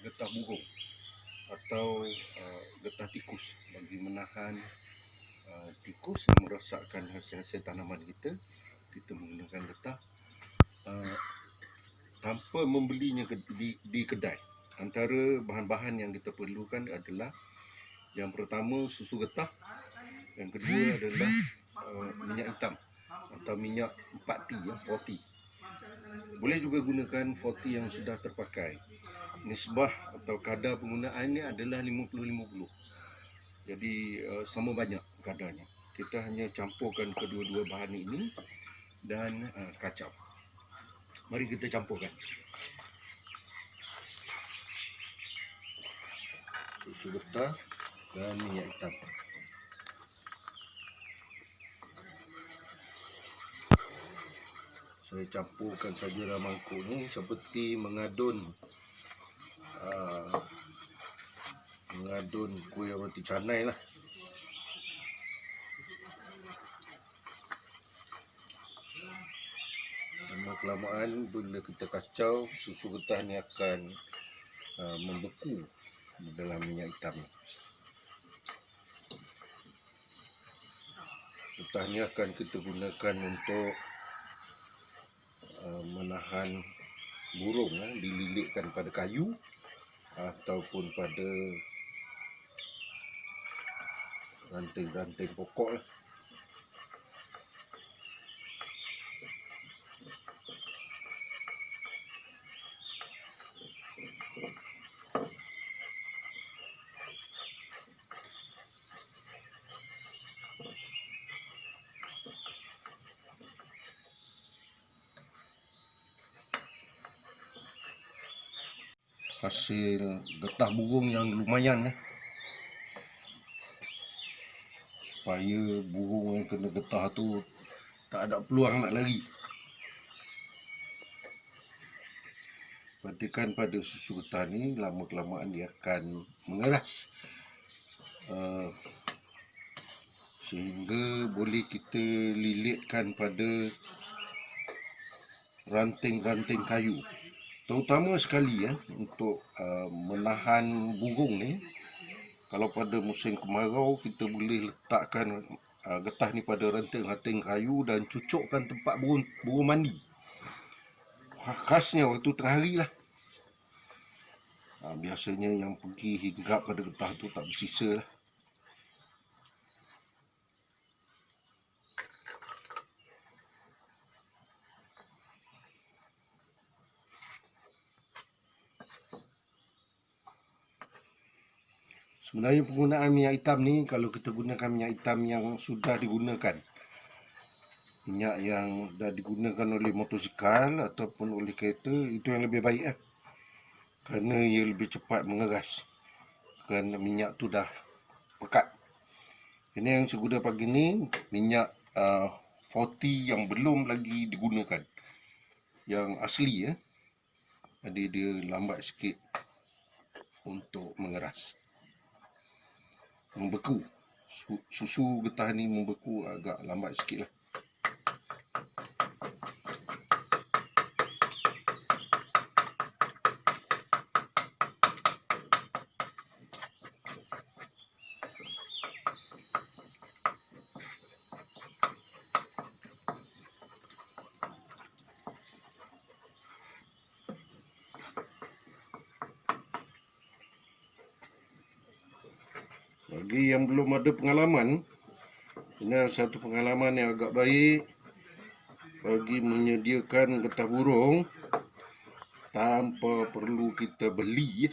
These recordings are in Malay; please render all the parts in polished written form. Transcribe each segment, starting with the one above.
getah burung atau getah tikus bagi menahan tikus yang merosakkan hasil-hasil tanaman kita. Kita menggunakan getah tanpa membelinya di kedai. Antara bahan-bahan yang kita perlukan adalah yang pertama susu getah, yang kedua adalah minyak hitam atau minyak 4T ya, 40. Boleh juga gunakan 40 yang sudah terpakai. Nisbah atau kadar penggunaannya adalah 50-50. Jadi sama banyak kadarnya. Kita hanya campurkan kedua-dua bahan ini dan kacau. Mari kita campurkan. Susu getah dan minyak hitam. Saya campurkan saja dalam mangkuk ni seperti mengadun kuih roti canai lah. Lama-kelamaan bila kita kacau, susu getah ni akan membeku di dalam minyak hitam ni. Getah ni akan kita gunakan untuk menahan burung, dililitkan pada kayu ataupun pada ranting-ranting pokok lah. Hasil getah burung yang lumayan supaya burung yang kena getah tu tak ada peluang nak lari. Perhatikan pada susu getah ni, lama-kelamaan dia akan mengeras sehingga boleh kita lilitkan pada ranting-ranting kayu. Terutama sekali untuk menahan burung ni, kalau pada musim kemarau kita boleh letakkan getah ni pada ranting-ranting kayu dan cucukkan tempat burung mandi. Khasnya waktu tengah hari lah. Biasanya yang pergi hinggap pada getah tu tak bersisa lah. Sebenarnya penggunaan minyak hitam ni, kalau kita gunakan minyak hitam yang sudah digunakan, minyak yang dah digunakan oleh motosikal ataupun oleh kereta, itu yang lebih baik kerana ia lebih cepat mengeras kerana minyak tu dah pekat. Ini yang saya guna pagi ni minyak 40 yang belum lagi digunakan, yang asli jadi dia lambat sikit untuk mengeras, membeku. Susu getah ni membeku agak lambat sikit lah. Bagi yang belum ada pengalaman, ini satu pengalaman yang agak baik bagi menyediakan getah burung tanpa perlu kita beli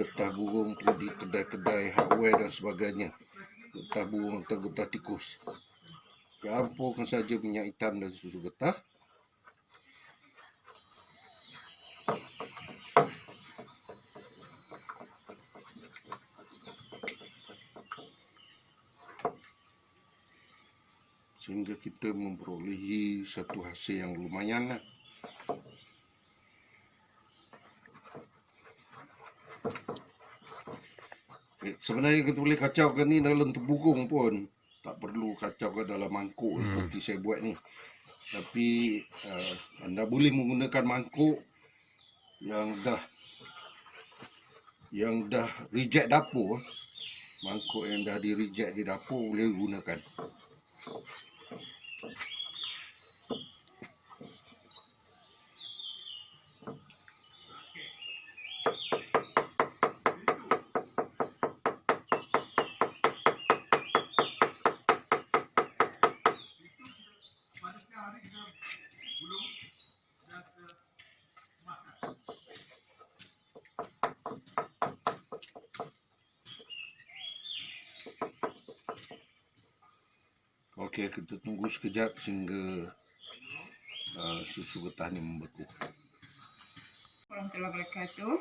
getah burung tu di kedai-kedai hardware dan sebagainya. Getah burung atau getah tikus, campurkan saja minyak hitam dan susu getah. Sehingga kita memperolehi satu hasil yang lumayan lah. Sebenarnya kita boleh kacaukan ni dalam tempurung pun. Tak perlu kacaukan dalam mangkuk seperti saya buat ni. Tapi anda boleh menggunakan mangkuk yang dah reject dapur. Mangkuk yang dah di reject di dapur boleh gunakan. Okey, kita tunggu sekejap sehingga susu getah ni membeku. Warahmatullahi wabarakatuh.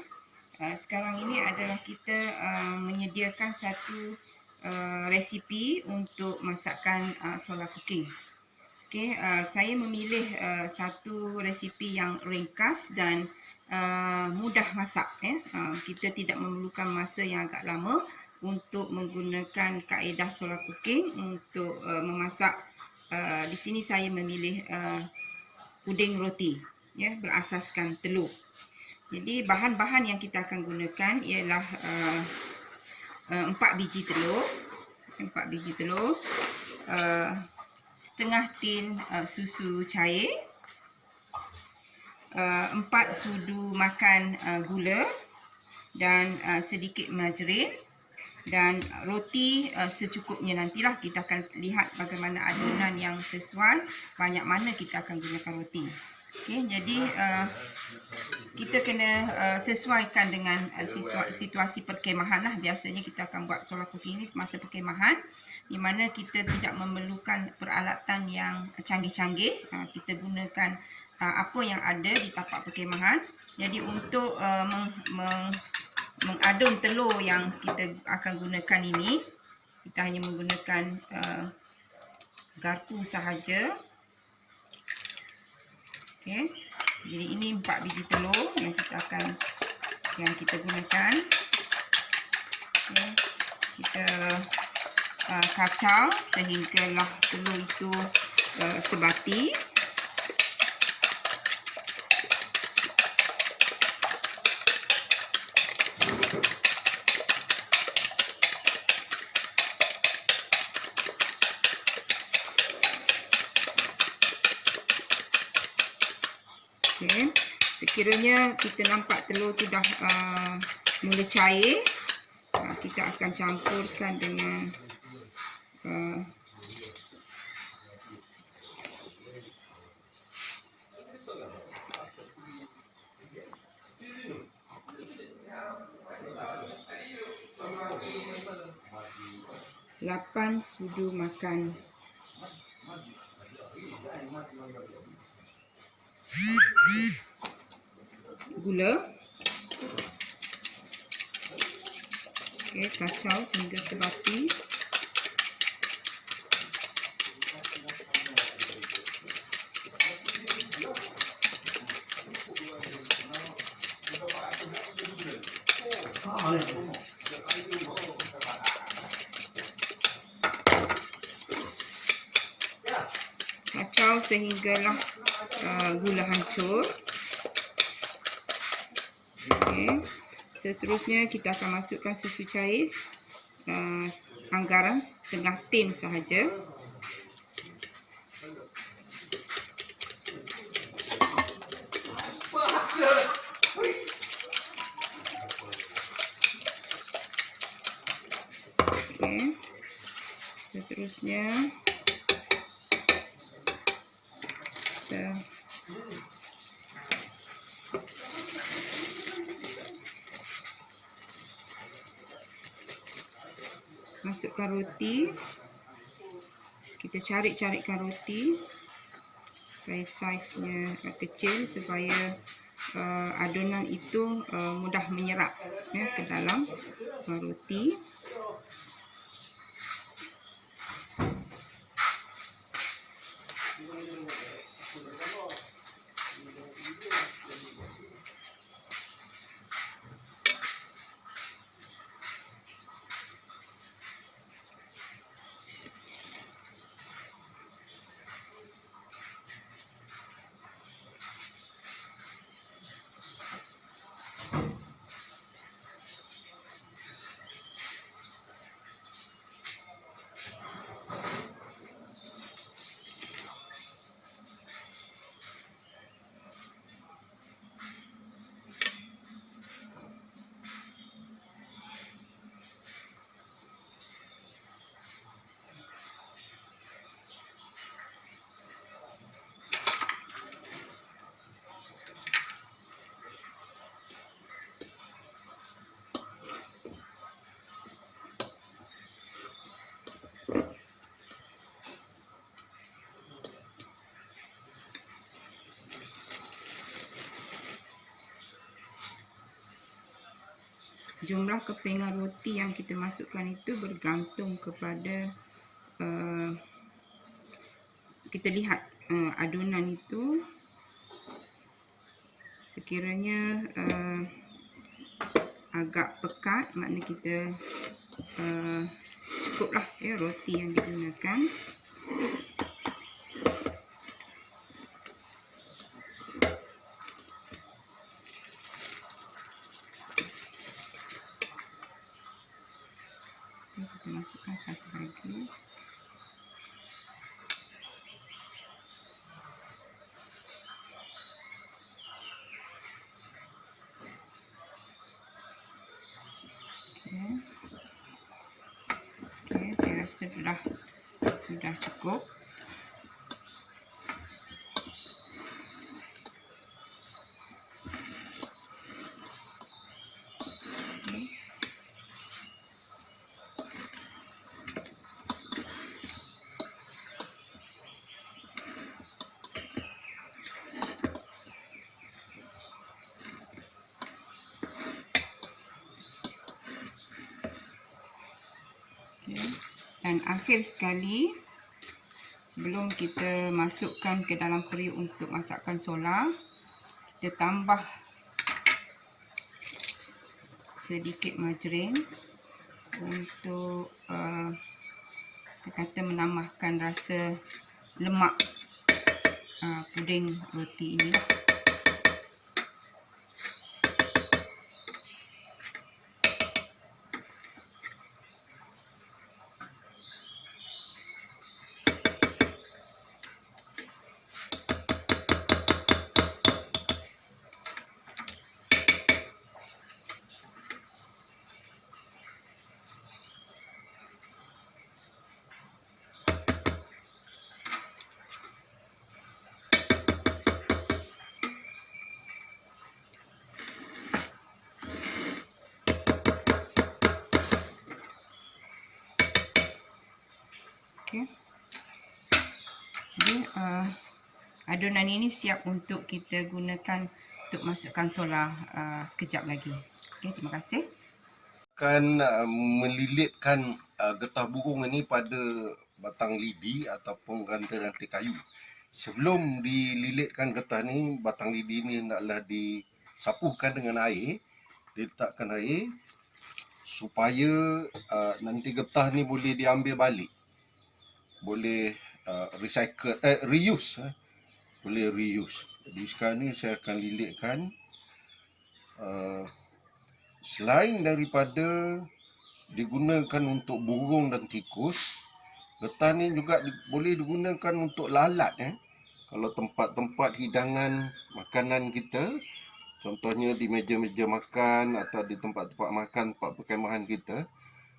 Sekarang ini adalah kita menyediakan satu resipi untuk masakan solar cooking. Okey, saya memilih satu resipi yang ringkas dan mudah masak. Kita tidak memerlukan masa yang agak lama untuk menggunakan kaedah solar cooking untuk memasak. Di sini saya memilih puding roti, berasaskan telur. Jadi bahan-bahan yang kita akan gunakan ialah 4 biji telur, setengah tin susu cair, 4 sudu makan gula dan sedikit margarin, dan roti secukupnya. Nantilah kita akan lihat bagaimana adunan yang sesuai, banyak mana kita akan gunakan roti. Okey, jadi kita kena sesuaikan dengan situasi perkemahan lah. Biasanya kita akan buat solar cooking ini semasa perkemahan, di mana kita tidak memerlukan peralatan yang canggih-canggih. Kita gunakan apa yang ada di tapak perkemahan. Jadi untuk mengadun telur yang kita akan gunakan ini, kita hanya menggunakan garpu sahaja. Okey, jadi ini 4 biji telur yang kita gunakan. Okay. Kita kacau sehinggalah telur itu sebati. Okay. Sekiranya kita nampak telur tu dah mula cair, kita akan campurkan dengan lapan sudu makan gula. Okey, kacau sehingga sebati. Kacau sehinggalah gula hancur. Okay. Seterusnya kita akan masukkan susu cair, anggaran setengah tin sahaja. Okay. Seterusnya kita masukkan roti. Kita carik-carikkan roti supaya saiznya kecil, supaya adunan itu mudah menyerap ke dalam roti. jumlah kepingan roti yang kita masukkan itu bergantung kepada kita lihat adunan itu sekiranya agak pekat, maknanya kita cukuplah ya roti yang digunakan. Kita masukkan satu lagi. Okey, saya rasa sudah cukup. Okay. Dan akhir sekali, sebelum kita masukkan ke dalam periuk untuk masakkan solar, kita tambah sedikit margarin untuk kita kata menambahkan rasa lemak puding roti ini. Okay. Jadi adunan ini siap untuk kita gunakan untuk masukkan solar sekejap lagi. Okay, terima kasih. Akan melilitkan getah burung ini pada batang lidi ataupun rantai-rantai kayu. Sebelum dililitkan getah ni, batang lidi ni hendaklah disapukan dengan air, diletakkan air supaya nanti getah ni boleh diambil balik, boleh reuse, boleh reuse. Jadi sekarang ni saya akan lilitkan. Selain daripada digunakan untuk burung dan tikus, getah ni juga boleh digunakan untuk lalat. Kalau tempat-tempat hidangan makanan kita, contohnya di meja-meja makan atau di tempat-tempat makan, tempat perkemahan kita,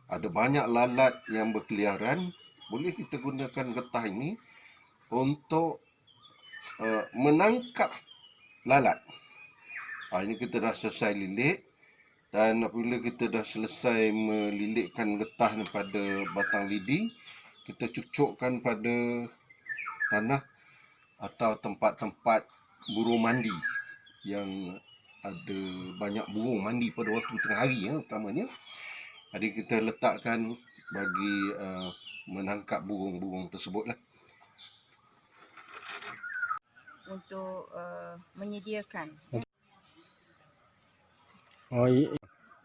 ada banyak lalat yang berkeliaran, boleh kita gunakan getah ini untuk menangkap lalat. Ini kita dah selesai lilit, dan apabila kita dah selesai melilitkan getah pada batang lidi, kita cucukkan pada tanah atau tempat-tempat burung mandi yang ada banyak burung mandi pada waktu tengah hari, utamanya. Jadi kita letakkan bagi menangkap burung-burung tersebutlah. Untuk menyediakan. Okay,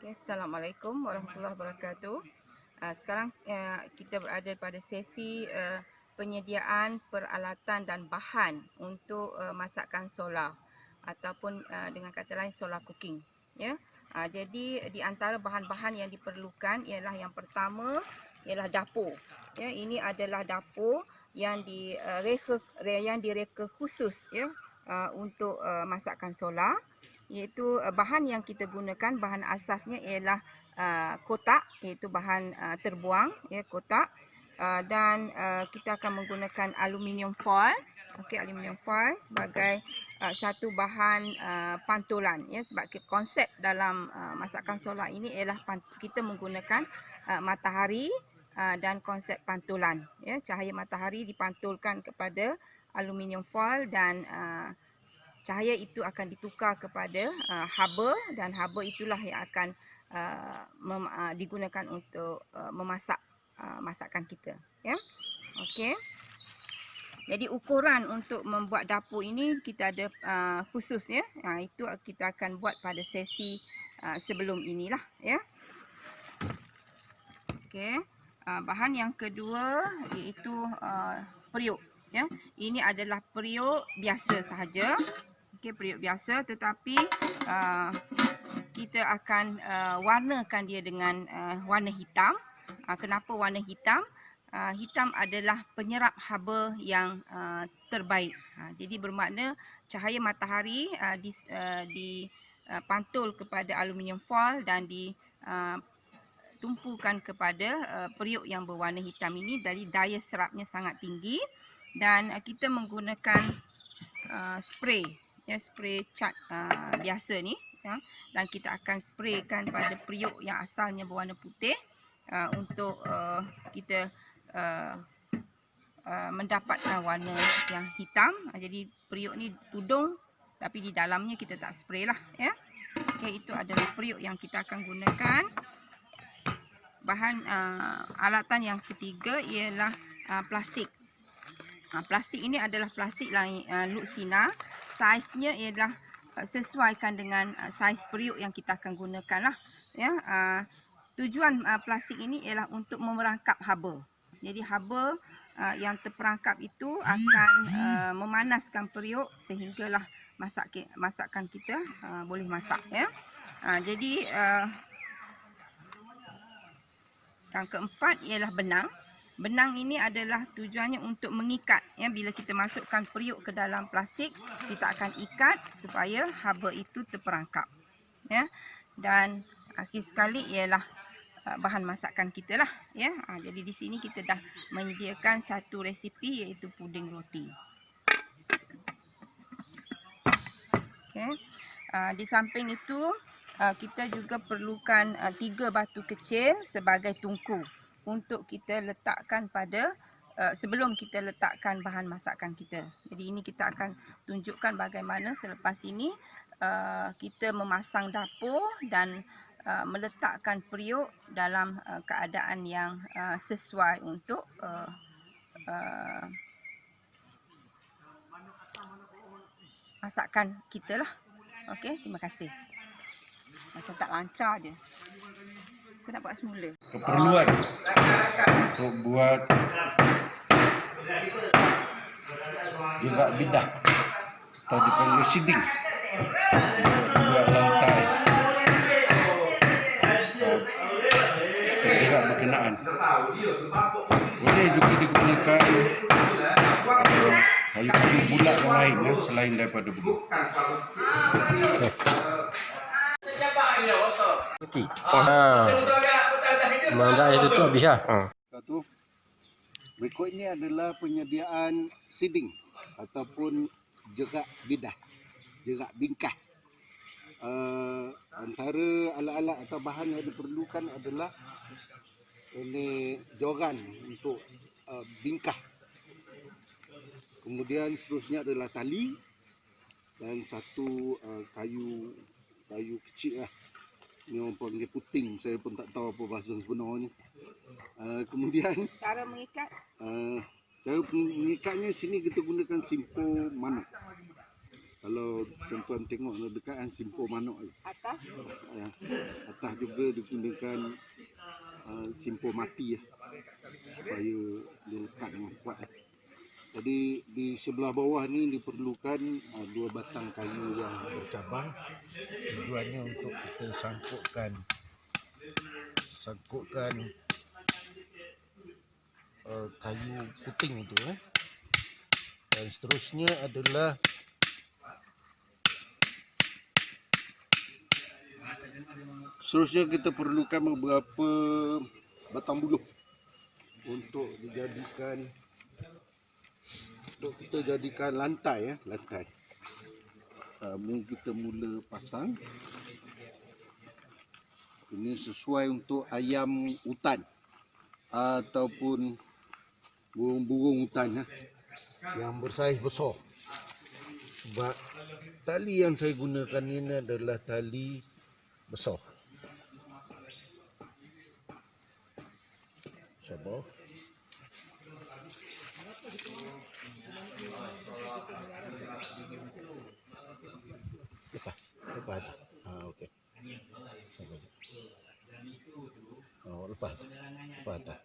Assalamualaikum warahmatullahi wabarakatuh. Sekarang kita berada pada sesi penyediaan peralatan dan bahan untuk masakan solar ataupun dengan kata lain solar cooking. Ya, jadi di antara bahan-bahan yang diperlukan ialah yang pertama ialah dapur. Ya, ini adalah dapur yang direka khusus ya untuk masakan solar. Iaitu bahan yang kita gunakan, bahan asasnya ialah kotak, iaitu bahan terbuang ya, kotak, dan kita akan menggunakan aluminium foil. Okey, aluminium foil sebagai satu bahan pantulan ya, sebab konsep dalam masakan solar ini ialah kita menggunakan matahari dan konsep pantulan ya, cahaya matahari dipantulkan kepada aluminium foil dan cahaya itu akan ditukar kepada haba, dan haba itulah yang akan digunakan untuk memasak masakan kita, ya. Okey. Jadi ukuran untuk membuat dapur ini kita ada khusus, ya. Itu kita akan buat pada sesi sebelum inilah, ya. Okey. Bahan yang kedua iaitu periuk, ya. Ini adalah periuk biasa sahaja. Okey, periuk biasa, tetapi kita akan warnakan dia dengan warna hitam. Kenapa warna hitam? Hitam adalah penyerap haba yang terbaik. Jadi bermakna cahaya matahari dipantul kepada aluminium foil dan ditumpukan kepada periuk yang berwarna hitam ini. Dari daya serapnya sangat tinggi dan kita menggunakan spray, ya, spray cat biasa ni, ya, dan kita akan spraykan pada periuk yang asalnya berwarna putih untuk kita mendapatkan warna yang hitam. Jadi periuk ni tudung tapi di dalamnya kita tak spray lah, ya. Okey, itu adalah periuk yang kita akan gunakan. Bahan alatan yang ketiga ialah plastik. Plastik ini adalah plastik Luxina. Saiznya ialah sesuaikan dengan saiz periuk yang kita akan gunakan lah, ya. Tujuan plastik ini ialah untuk memerangkap haba. Jadi haba yang terperangkap itu akan memanaskan periuk sehinggalah masakan kita boleh masak, ya. Jadi yang keempat ialah benang. Benang ini adalah tujuannya untuk mengikat, ya. Bila kita masukkan periuk ke dalam plastik, kita akan ikat supaya haba itu terperangkap, ya. Dan akhir sekali ialah bahan masakan kita lah, ya. Jadi di sini kita dah menyediakan satu resipi iaitu puding roti. Okay. Di samping itu kita juga perlukan 3 batu kecil sebagai tungku untuk kita letakkan pada sebelum kita letakkan bahan masakan kita. Jadi ini kita akan tunjukkan bagaimana selepas ini kita memasang dapur dan meletakkan periuk dalam keadaan yang sesuai untuk masakan kita lah. Okey, terima kasih. Macam tak lancar je. Aku nak buat semula. Keperluan untuk buat juga bidah atau dipanggil siding, buat lantai tidak berkenaan. Boleh juga digunakan kayu-kayu bulat yang lain, ya, selain daripada bulu. Mandak itu tu habis lah. Satu, berikut ini adalah penyediaan siding ataupun jerak bidah, jerak bingkah. Antara alat-alat atau bahan yang diperlukan adalah ini joran untuk bingkah. Kemudian seterusnya adalah tali dan satu kayu kecil lah. Ini orang panggil puting, saya pun tak tahu apa bahasa sebenarnya. Kemudian Cara mengikat? Cara mengikatnya sini kita gunakan simpo manok. Kalau tuan-tuan tengok dekat kan simpo manok. Atas? Atas juga digunakan simpo mati, supaya dia lekat dengan kuat. Jadi di sebelah bawah ni diperlukan 2 batang kayu yang bercabang. Tujuannya untuk kita sangkutkan kayu puting itu. Dan seterusnya adalah kita perlukan beberapa batang buluh untuk kita jadikan lantai, lantai. Ini kita mula pasang. Ini sesuai untuk ayam hutan ataupun burung-burung hutan yang bersaiz besar. Sebab tali yang saya gunakan ini adalah tali besar. apa? Lepas. Okey. Oh, lepas. Lepas tak?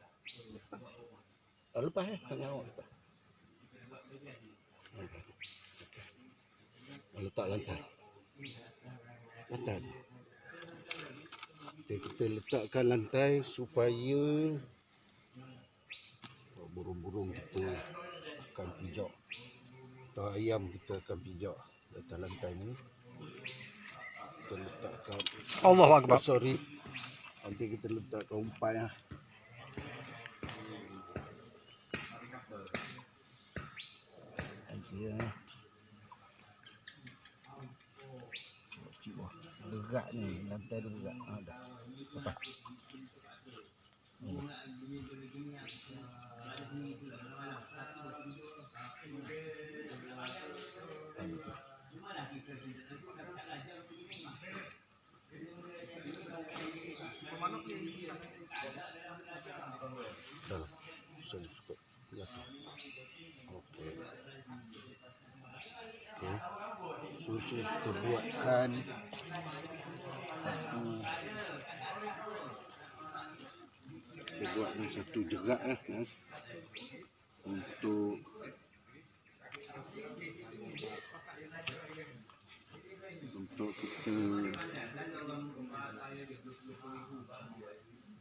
Lepas tanya awak lepas. Letak lantai. Lantai. Okay, kita letakkan lantai supaya burung-burung kita akan pijak. Atau ayam kita akan pijak di atas lantai ni. Kita letakkan Allahu Akbar. sorry. Nanti kita letakkan umpan lah. Ya. Berat ni, lantai tu berat. Dah. Lepas. So kita buatkan satu jerat untuk kita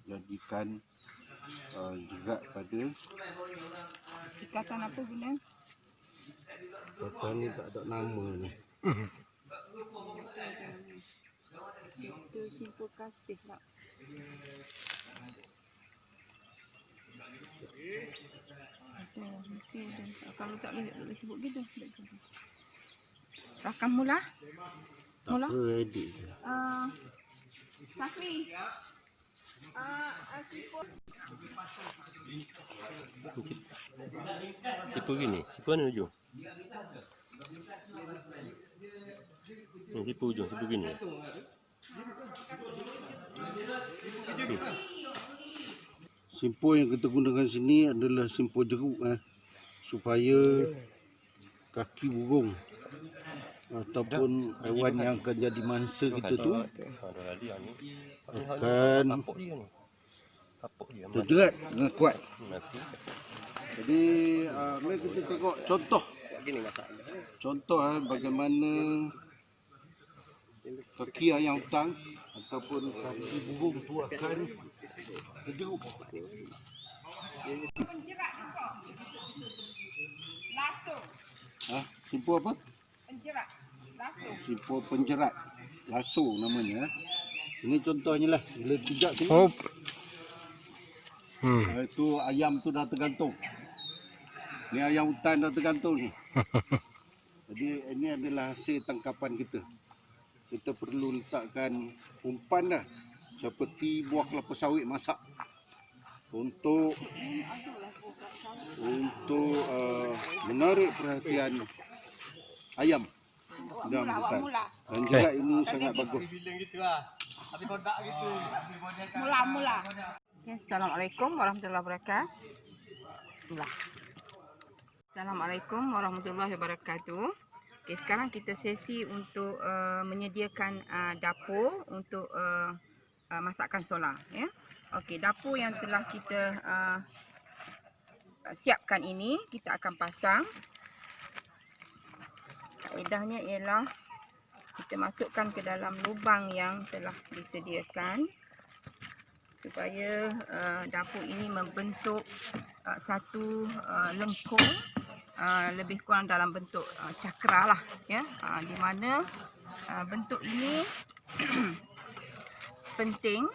jadikan jerat pada Ikatan apa guna? ikatan ni tak ada nama ni. Itu simpul kasih lah. Mesti ada. Kalau tak boleh sebut gitu. Rakam mula. Mula. Tak apa, edit je. Safri. Sipu gini, sipu mana ujung? Sipu ujung, sipu gini. Simpul yang kita gunakan sini adalah simpul jeruk supaya kaki burung ataupun haiwan yang akan jadi mangsa kita tu akan terjerat dengan kuat. Jadi mari kita tengok contoh bagaimana kaki ayam hutan ataupun kaki burung tu akan terjerut. Penjerat apa? Lasso. Simpul apa? Penjerat. Lasso. Simpul penjerat. Lasso namanya. Ini contohnya lah. Bila pijak sini. Oh. Itu ayam tu dah tergantung. Ni ayam hutan dah tergantung ni. Jadi ini adalah hasil tangkapan kita. Kita perlu letakkan umpan dah. Seperti buah kelapa sawit masak. Untuk menarik perhatian ayam dalam hutan. Dan juga ini sangat bagus. Mula. Okay, Assalamualaikum warahmatullahi wabarakatuh. Assalamualaikum warahmatullahi wabarakatuh. Okay, sekarang kita sesi untuk menyediakan dapur untuk masakan solar. Ya. Okey, dapur yang telah kita siapkan ini kita akan pasang. Kaedahnya ialah kita masukkan ke dalam lubang yang telah disediakan supaya dapur ini membentuk satu lengkung lebih kurang dalam bentuk cakra lah, ya, di mana bentuk ini penting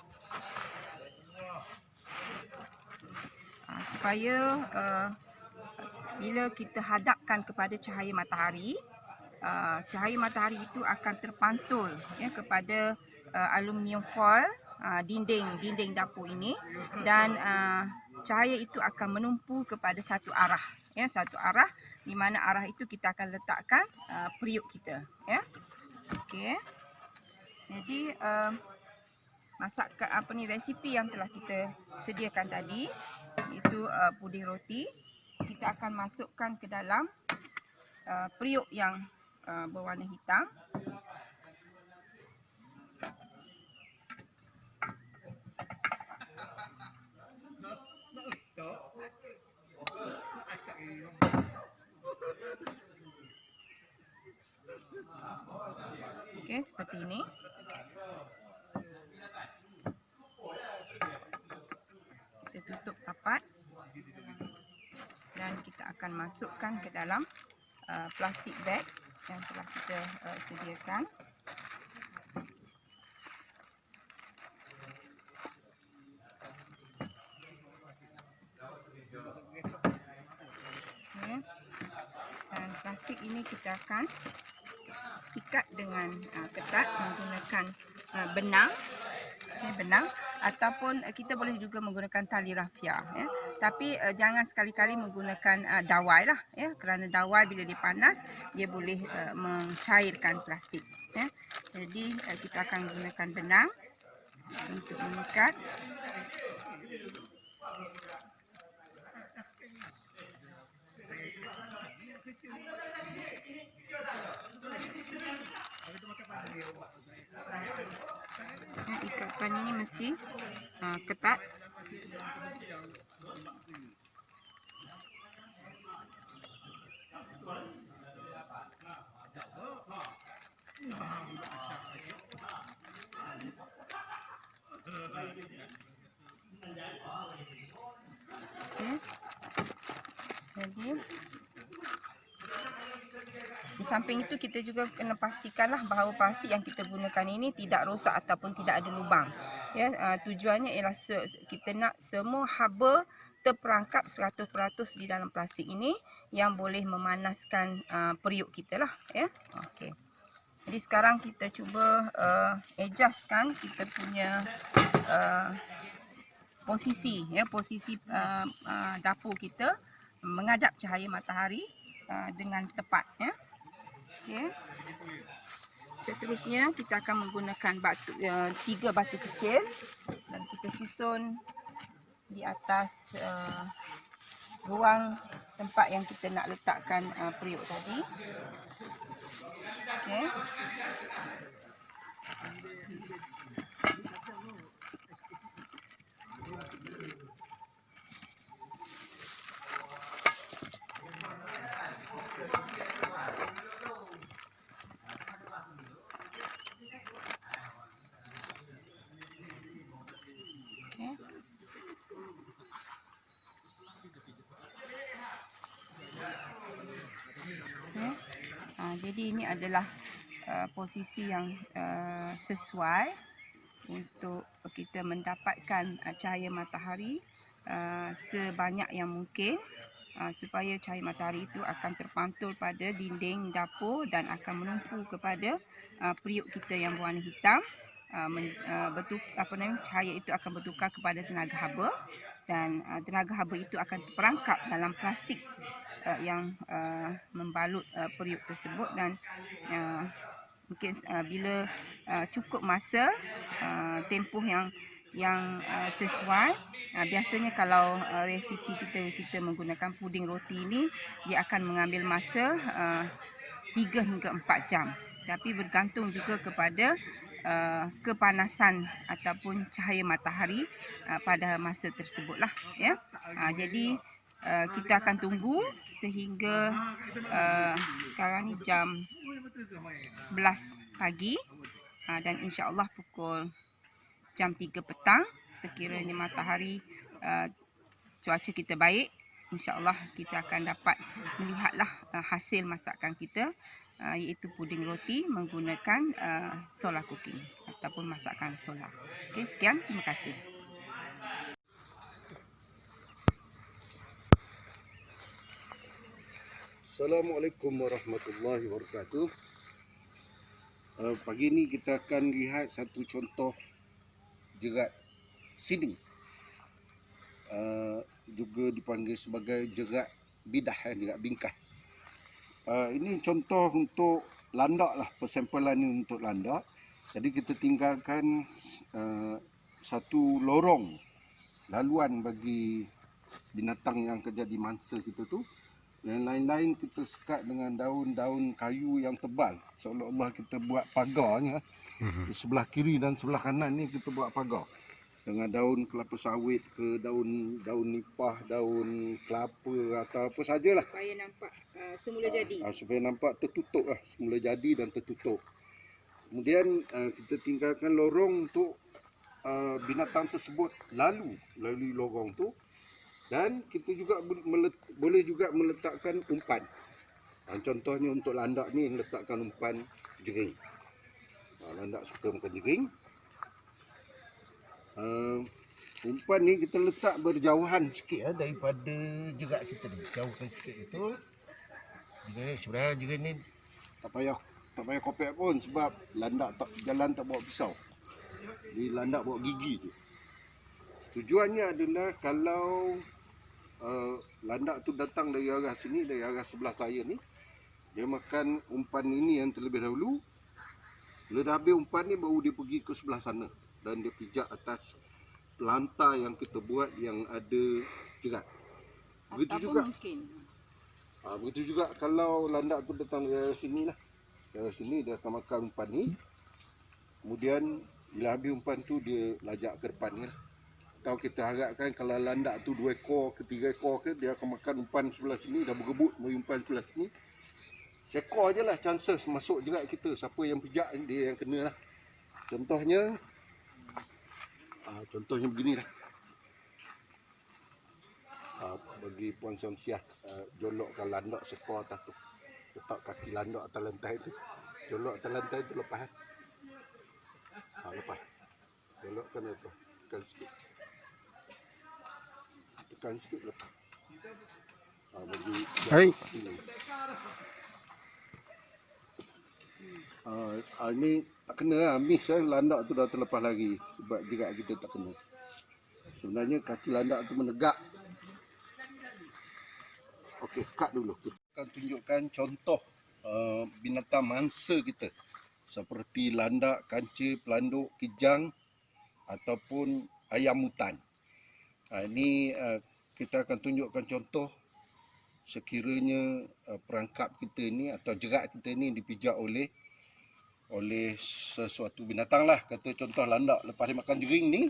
supaya bila kita hadapkan kepada cahaya matahari itu akan terpantul, ya, kepada aluminium foil dinding dapur ini, dan cahaya itu akan menumpu kepada satu arah, ya, di mana arah itu kita akan letakkan periuk kita, ya. Okey. Jadi masakan resipi yang telah kita sediakan tadi itu puding roti. Kita akan masukkan ke dalam periuk yang berwarna hitam. Okey, seperti ini. Kita tutup rapat dan kita akan masukkan ke dalam plastik bag yang telah kita sediakan. Okay. Dan plastik ini kita akan ikat dengan ketat menggunakan benang, benang, ataupun kita boleh juga menggunakan tali rafia. Ya. Tapi jangan sekali-kali menggunakan dawai lah, ya, kerana dawai bila dia panas dia boleh mencairkan plastik. Ya. Jadi kita akan menggunakan benang untuk mengikat. Ikatan ini mesti ketat. Okay. Jadi di samping itu kita juga kena pastikanlah bahawa plastik yang kita gunakan ini tidak rosak ataupun tidak ada lubang. Ya, tujuannya ialah kita nak semua haba terperangkap 100% di dalam plastik ini yang boleh memanaskan periuk kita lah. Ya, okey. Jadi sekarang kita cuba adjustkan kita punya posisi, ya, posisi dapur kita menghadap cahaya matahari dengan tepat, ya. Okay. Seterusnya kita akan menggunakan 3 batu kecil dan kita susun di atas ruang tempat yang kita nak letakkan periuk tadi. Okay. Jadi ini adalah posisi yang sesuai untuk kita mendapatkan cahaya matahari sebanyak yang mungkin, supaya cahaya matahari itu akan terpantul pada dinding dapur dan akan menumpu kepada periuk kita yang berwarna hitam. Cahaya itu akan bertukar kepada tenaga haba dan tenaga haba itu akan terperangkap dalam plastik yang membalut periuk tersebut dan mungkin bila cukup masa tempoh yang sesuai, biasanya kalau resipi kita menggunakan puding roti ini dia akan mengambil masa 3 hingga 4 jam, tapi bergantung juga kepada kepanasan ataupun cahaya matahari pada masa tersebutlah, ya. Jadi kita akan tunggu sehingga sekarang ni jam 11 pagi dan insya-Allah pukul jam 3 petang sekiranya matahari cuaca kita baik, insya-Allah kita akan dapat melihatlah hasil masakan kita, iaitu puding roti menggunakan solar cooking ataupun masakan solar. Okey, sekian, terima kasih. Assalamualaikum warahmatullahi wabarakatuh. Pagi ini kita akan lihat satu contoh jerat siding, juga dipanggil sebagai jerat bidah, jerat bingkai. Ini contoh untuk landak lah, persampalan ini untuk landak. Jadi kita tinggalkan satu lorong laluan bagi binatang yang jadi mangsa kita tu. Yang lain-lain kita sekat dengan daun-daun kayu yang tebal. Seolah-olah kita buat pagarnya. Di sebelah kiri dan sebelah kanan ni kita buat pagar. Dengan daun kelapa sawit ke, daun nipah, daun kelapa atau apa sajalah. Supaya nampak semula jadi. Supaya nampak tertutup lah. Semula jadi dan tertutup. Kemudian kita tinggalkan lorong untuk binatang tersebut lalui lorong tu. Dan kita juga boleh juga meletakkan umpan. Contohnya untuk landak ni letakkan umpan jering. Landak suka makan jering. Umpan ni kita letak berjauhan sikit daripada jerat kita ni. Jauhkan sikit itu. Sebenarnya jering ni tak payah kopek pun sebab landak jalan tak bawa pisau. Jadi landak bawa gigi tu. Tujuannya adalah kalau landak tu datang dari arah sini, dari arah sebelah saya ni, dia makan umpan ini yang terlebih dahulu. Bila dah habis umpan ni baru dia pergi ke sebelah sana dan dia pijak atas pelantar yang kita buat yang ada jerat. Begitu juga kalau landak tu datang dari arah sini lah. Dari sini dia akan makan umpan ni. Kemudian bila habis umpan tu dia lajak ke depan ni lah. Atau kita harapkan kalau landak tu 2 ekor ke 3 ekor ke, dia akan makan umpan sebelah sini, dah berebut mari umpan sebelah sini. Seekor je lah chances masuk jerat kita. Siapa yang pijak dia yang kena lah. Contohnya beginilah. Bagi Puan Syamsiah, jolokkan landak seekor atas tu. Letak kaki landak atas lantai tu. Jolok atas lantai tu lepas. Lepas. Jolokkan lepas. Tekan sikit. Tekan sikit lepas. Bagi Hai. Ini tak kena lah. Miss landak tu dah terlepas lagi. Sebab jerat kita tak kena. Sebenarnya kaki landak tu menegak. Okey, cut dulu. Kita akan tunjukkan contoh binatang mangsa kita. Seperti landak, kancil, pelanduk, kijang ataupun ayam hutan. Ini kita akan tunjukkan contoh sekiranya perangkap kita ni atau jerat kita ni dipijak oleh sesuatu binatang lah. Kata contoh landak, lepas dia makan jering ni,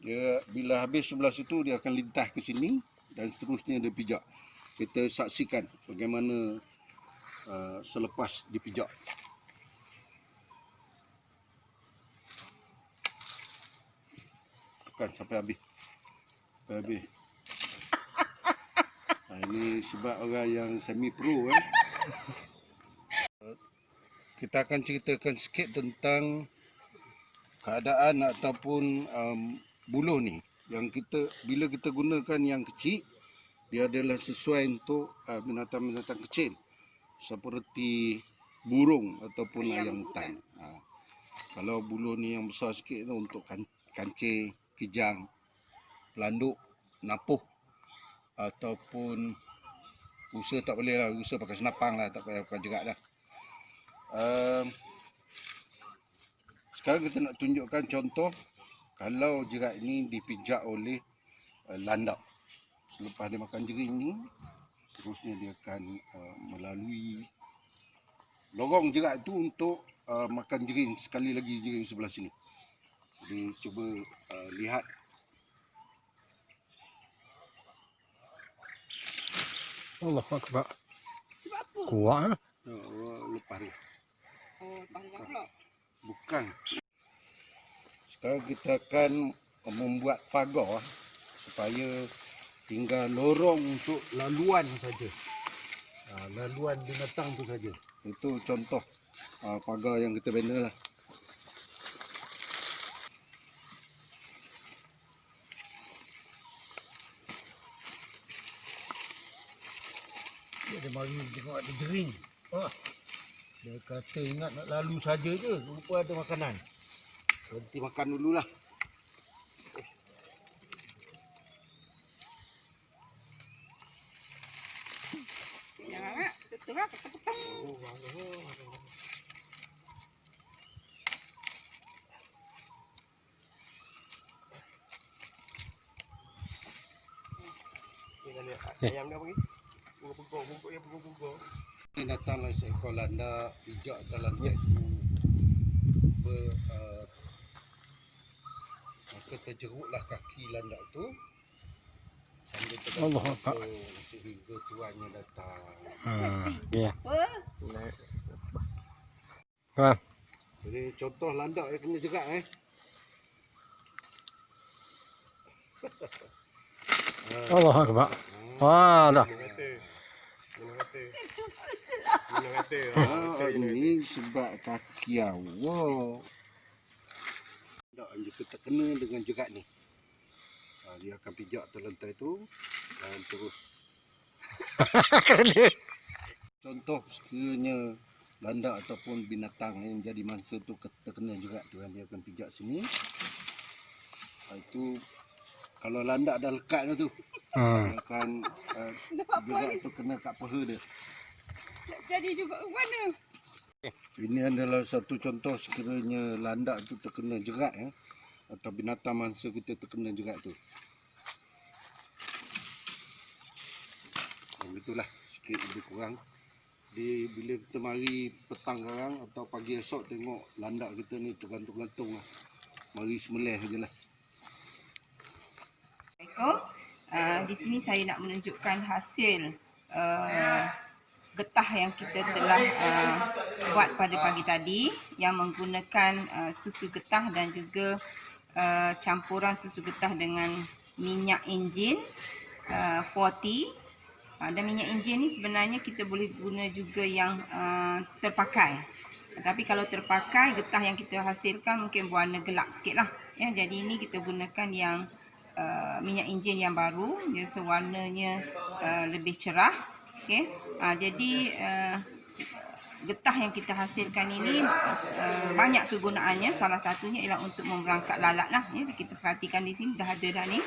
dia bila habis sebelah situ dia akan lintas ke sini dan seterusnya dia pijak. Kita saksikan bagaimana selepas dipijak. Tekan sampai habis. Ini sebab orang yang semi pro Kita akan ceritakan sikit tentang keadaan ataupun buluh ni. Yang bila kita gunakan yang kecil, dia adalah sesuai untuk binatang-binatang kecil seperti burung ataupun ayam hutan. Kalau buluh ni yang besar sikit tu untuk kancil, kijang, pelanduk, napuh ataupun rusa tak boleh lah. Rusa pakai senapang lah, tak payah pakai jerat dah. Sekarang kita nak tunjukkan contoh kalau jerat ini dipijak oleh landak. Selepas dia makan jering ni, terusnya dia akan melalui lorong jerat tu untuk makan jering sekali lagi, jering sebelah sini. Jadi cuba lihat. Allah Akbar. Sebab apa? Kuat. Lepas ni. Panjang pula. Bukan. Sekarang kita akan membuat pagar supaya tinggal lorong untuk laluan saja. Laluan binatang tu saja. Itu contoh pagar yang kita bina lah. Dia mari tengok ada jering. Dia kata ingat nak lalu saja je, lupa ada makanan. Berhenti makan dululah. Jangan nak, betul lah, petang-petang. Ayam dia pergi. Bungkuk ya bungkuk. Ini datang lah seekor landak pijak atas landak itu maka terjeruklah kaki landak tu sambil Allah tergantung Akbar. sehingga tuannya datang. Ya. Apa? Kawan. Jadi contoh landak yang kena jerat Allah Akbar. Wah, dah. Ini sebab kaki awak. Tak jika terkena dengan jerat ni. Dia akan pijak terlentai tu dan terus. Contoh sekiranya landak ataupun binatang yang jadi mangsa tu terkena jerat tu, dia akan pijak sini. Itu kalau landak dah lekat dah tu, dia akan jerat tu kena kat paha dia. Jadi juga ke mana? Ini adalah satu contoh sekiranya landak tu terkena jerat atau binatang mangsa kita terkena jerat tu. Dan itulah sikit lebih kurang. Bila kita mari petang sekarang atau pagi esok tengok landak kita ni tergantung-gantung lah. Mari semelih je lah. Assalamualaikum. Di sini saya nak menunjukkan hasil getah yang kita telah buat pada pagi tadi yang menggunakan susu getah dan juga campuran susu getah dengan minyak enjin 40. Dan minyak enjin ni sebenarnya kita boleh guna juga yang terpakai. Tapi kalau terpakai, getah yang kita hasilkan mungkin berwarna gelap sikit lah. Ya, jadi ini kita gunakan yang minyak enjin yang baru, dia warnanya lebih cerah. Okay. Jadi getah yang kita hasilkan ini banyak kegunaannya. Salah satunya ialah untuk memerangkap lalat lah. Ya, kita perhatikan di sini dah ada dah ni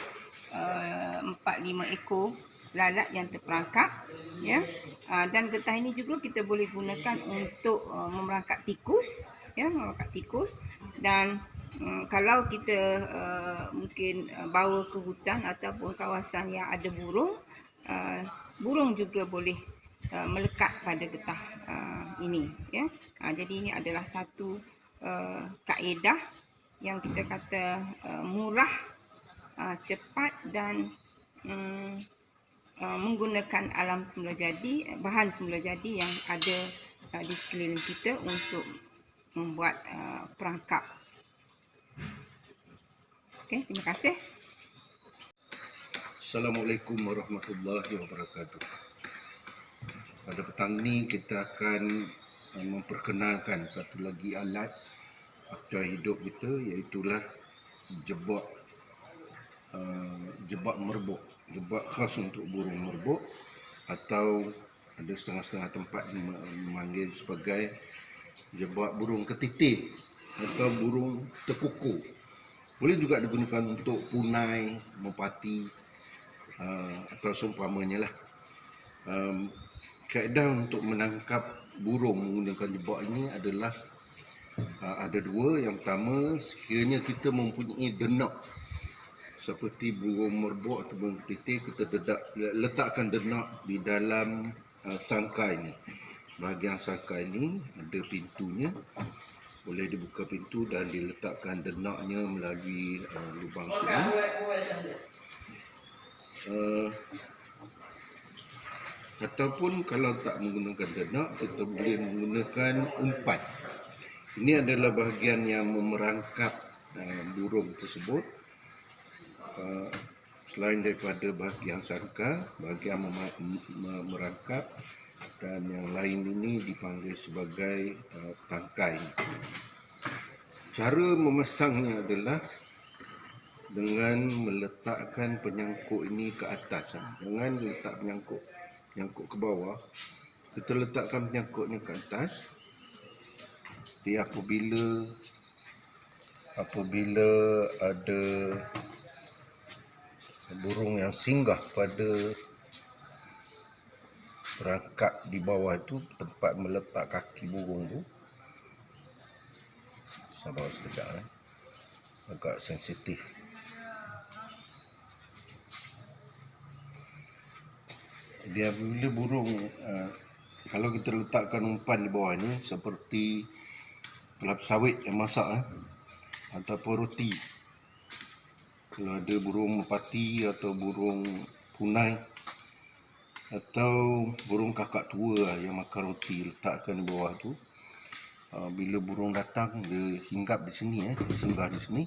4-5 ekor lalat yang terperangkap. Ya. Dan getah ini juga kita boleh gunakan untuk memerangkap tikus. Ya, memerangkap tikus. Dan kalau kita mungkin bawa ke hutan ataupun kawasan yang ada burung, burung juga boleh melekat pada getah ini. Ya. Jadi ini adalah satu kaedah yang kita kata murah, cepat dan menggunakan alam semula jadi, bahan semula jadi yang ada di sekeliling kita untuk membuat perangkap. Okey, terima kasih. Assalamualaikum warahmatullahi wabarakatuh. Pada petang ni kita akan memperkenalkan satu lagi alat aktual hidup kita, iaitulah jebak merbuk. Jebak khas untuk burung merbuk atau ada setengah-setengah tempat memanggil sebagai jebak burung ketitip atau burung tekuku. Boleh juga digunakan untuk punai, merpati atau seumpamanya lah. Kaedah untuk menangkap burung menggunakan jebak ini adalah ada dua. Yang pertama, sekiranya kita mempunyai denak seperti burung merbuk atau burung ketitip, kita letakkan denak di dalam sangkai ini. Bahagian sangkai ini ada pintunya. Boleh dibuka pintu dan diletakkan denaknya melalui lubang sini. Ataupun kalau tak menggunakan denak, kita boleh menggunakan umpan. Ini adalah bahagian yang memerangkap burung tersebut. Selain daripada bahagian sangka, bahagian merangkap, dan yang lain ini dipanggil sebagai tangkai. Cara memasangnya adalah dengan meletakkan penyangkut ini ke atas. Jangan letak penyangkut ke bawah. Kita letakkan penyangkutnya ke atas. Jadi apabila ada burung yang singgah pada perangkap di bawah itu, tempat meletak kaki burung tu, sabar sekejap, agak sensitif. Dia bila burung kalau kita letakkan umpan di bawah ni seperti kelapa sawit yang masak ataupun roti. Kalau ada burung merpati atau burung punai atau burung kakak tua yang makan roti, letakkan di bawah tu. Bila burung datang, dia hinggap di sini, singgah di sini,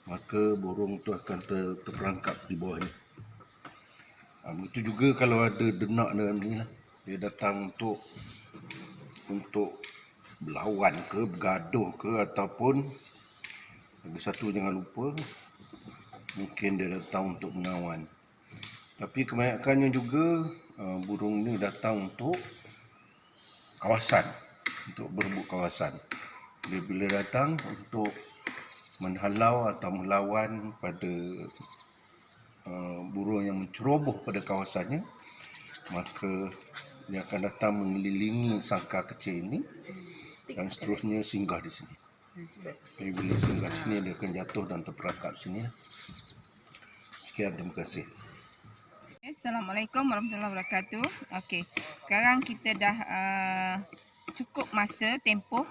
maka burung tu akan terperangkap di bawah ni. Begitu juga kalau ada denak dalam ni lah, dia datang untuk berlawan ke, bergaduh ke, ataupun ada satu jangan lupa, mungkin dia datang untuk menawan. Tapi kebanyakannya juga burung ni datang untuk kawasan, untuk berebut kawasan. Bila datang untuk menghalau atau melawan pada burung yang menceroboh pada kawasannya, maka dia akan datang mengelilingi sangkar kecil ini dan seterusnya singgah di sini. Jadi bila singgah sini, dia akan jatuh dan terperangkap sini. Sekian, terima kasih. Assalamualaikum warahmatullahi wabarakatuh. Okey, sekarang kita dah cukup masa tempoh